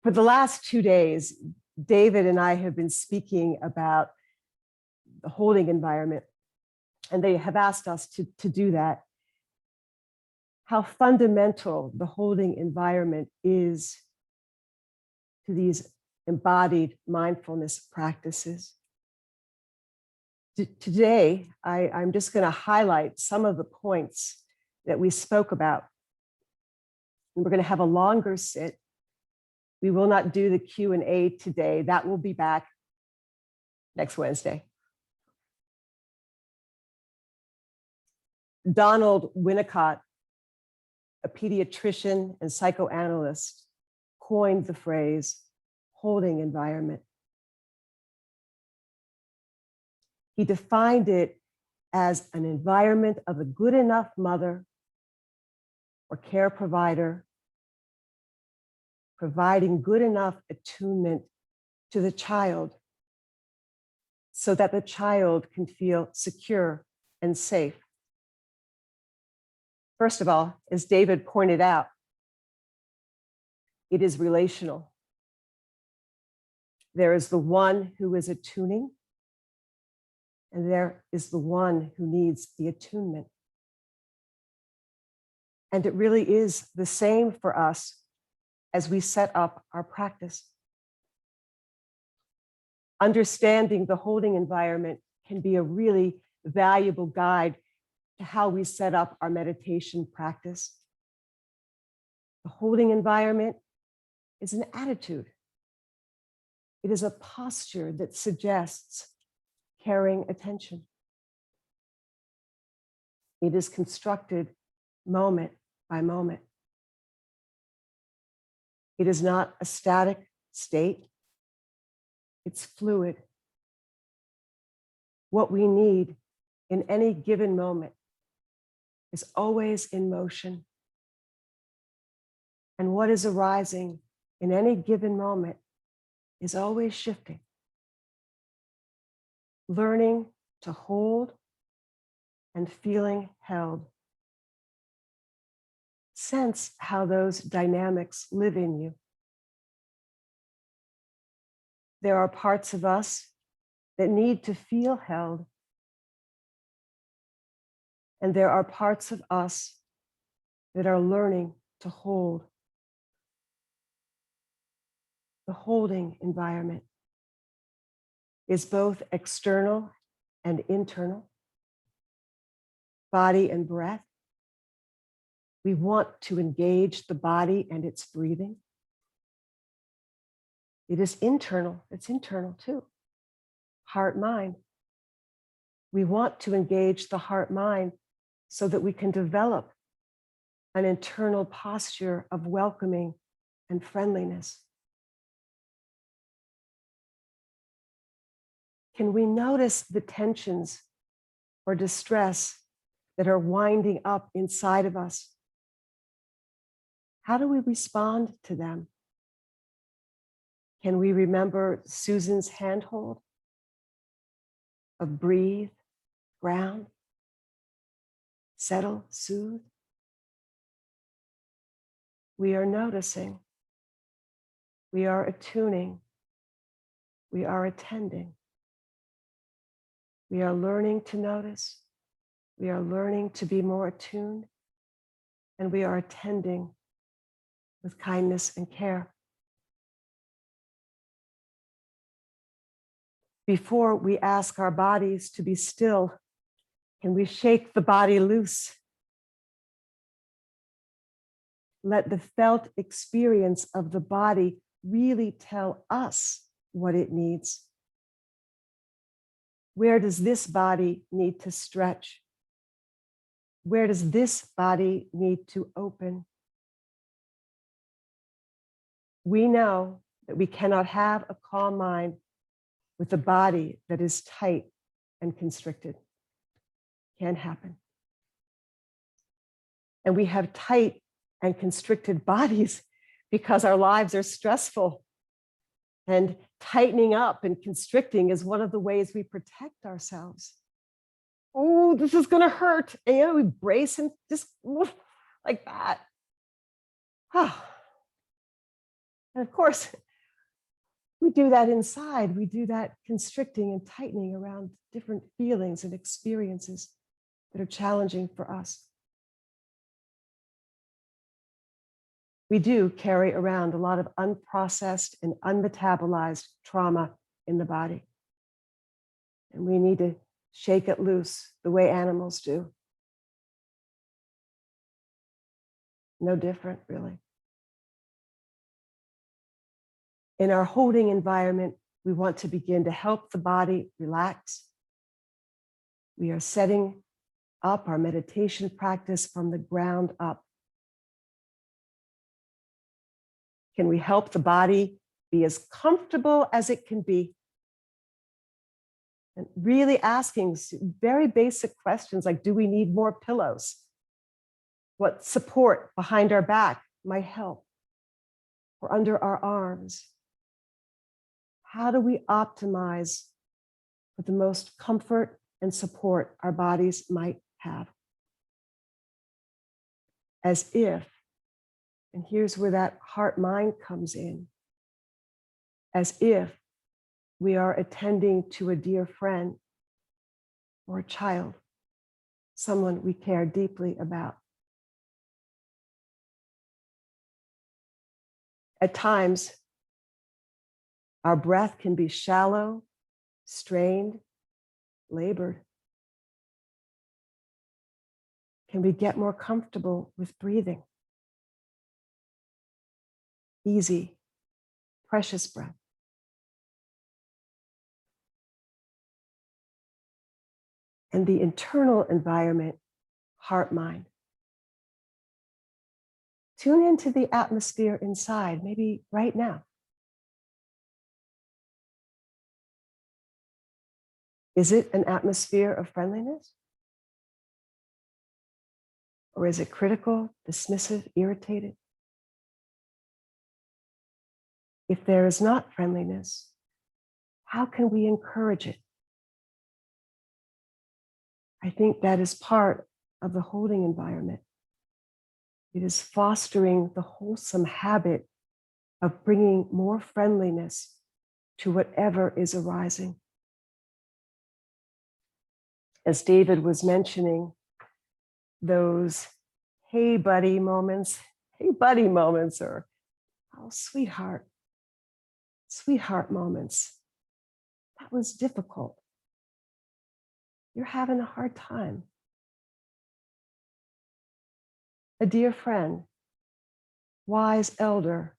For the last 2 days, David and I have been speaking about the holding environment, and they have asked us to do that. How fundamental the holding environment is to these embodied mindfulness practices. Today, I'm just going to highlight some of the points that we spoke about. And we're going to have a longer sit. We will not do the Q&A today. That will be back next Wednesday. Donald Winnicott, a pediatrician and psychoanalyst, coined the phrase holding environment. He defined it as an environment of a good enough mother or care provider, providing good enough attunement to the child so that the child can feel secure and safe. First of all, as David pointed out, it is relational. There is the one who is attuning, and there is the one who needs the attunement. And it really is the same for us as we set up our practice. Understanding the holding environment can be a really valuable guide to how we set up our meditation practice. The holding environment is an attitude. It is a posture that suggests caring attention. It is constructed moment by moment. It is not a static state. It's fluid. What we need in any given moment is always in motion. And what is arising in any given moment is always shifting. Learning to hold and feeling held. Sense how those dynamics live in you. There are parts of us that need to feel held. And there are parts of us that are learning to hold. The holding environment is both external and internal, body and breath. We want to engage the body and its breathing. It is internal, it's internal too. Heart, mind. We want to engage the heart, mind so that we can develop an internal posture of welcoming and friendliness. Can we notice the tensions or distress that are winding up inside of us? How do we respond to them? Can we remember Susan's handhold of breathe, ground, settle, soothe? We are noticing. We are attuning. We are attending. We are learning to notice. We are learning to be more attuned. And we are attending with kindness and care. Before we ask our bodies to be still, can we shake the body loose? Let the felt experience of the body really tell us what it needs. Where does this body need to stretch? Where does this body need to open? We know that we cannot have a calm mind with a body that is tight and constricted. Can't happen. And we have tight and constricted bodies because our lives are stressful. And tightening up and constricting is one of the ways we protect ourselves. Oh, this is going to hurt. And we brace and just like that. And of course, we do that inside. We do that constricting and tightening around different feelings and experiences that are challenging for us. We do carry around a lot of unprocessed and unmetabolized trauma in the body. And we need to shake it loose the way animals do. No different, really. In our holding environment, we want to begin to help the body relax. We are setting up our meditation practice from the ground up. Can we help the body be as comfortable as it can be? And really asking very basic questions like, do we need more pillows? What support behind our back might help? Or under our arms? How do we optimize for the most comfort and support our bodies might have? As if, and here's where that heart-mind comes in, as if we are attending to a dear friend or a child, someone we care deeply about. At times, our breath can be shallow, strained, labored. Can we get more comfortable with breathing? Easy, precious breath. And the internal environment, heart-mind. Tune into the atmosphere inside, maybe right now. Is it an atmosphere of friendliness? Or is it critical, dismissive, irritated? If there is not friendliness, how can we encourage it? I think that is part of the holding environment. It is fostering the wholesome habit of bringing more friendliness to whatever is arising. As David was mentioning, those hey buddy moments, or oh sweetheart moments. That was difficult. You're having a hard time. A dear friend, wise elder,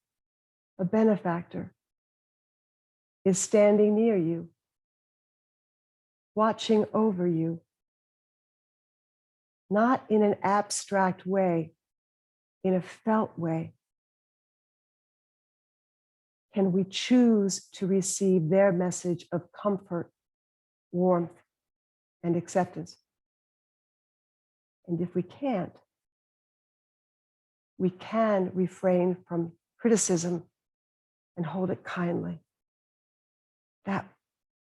a benefactor is standing near you, watching over you, not in an abstract way, in a felt way. Can we choose to receive their message of comfort, warmth, and acceptance? And if we can't, we can refrain from criticism and hold it kindly. That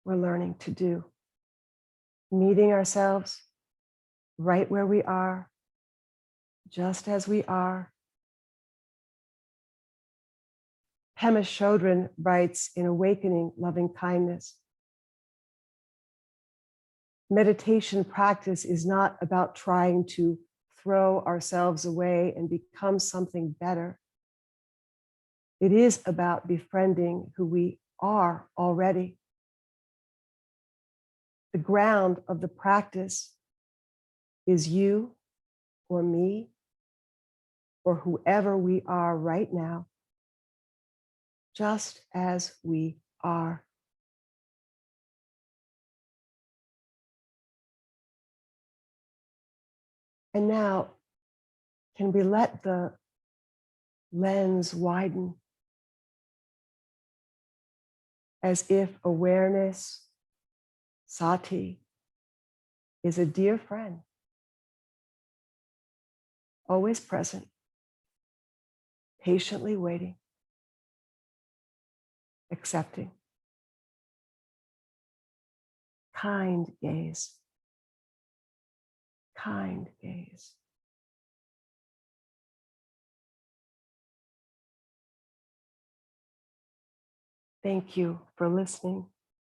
we're learning to do. Meeting ourselves right where we are, just as we are. Pema Chodron writes in Awakening Loving Kindness, meditation practice is not about trying to throw ourselves away and become something better. It is about befriending who we are already. The ground of the practice is you or me or whoever we are right now, just as we are. And now, can we let the lens widen as if awareness, sati, is a dear friend, always present, patiently waiting, accepting. Kind gaze. Kind gaze. Thank you for listening.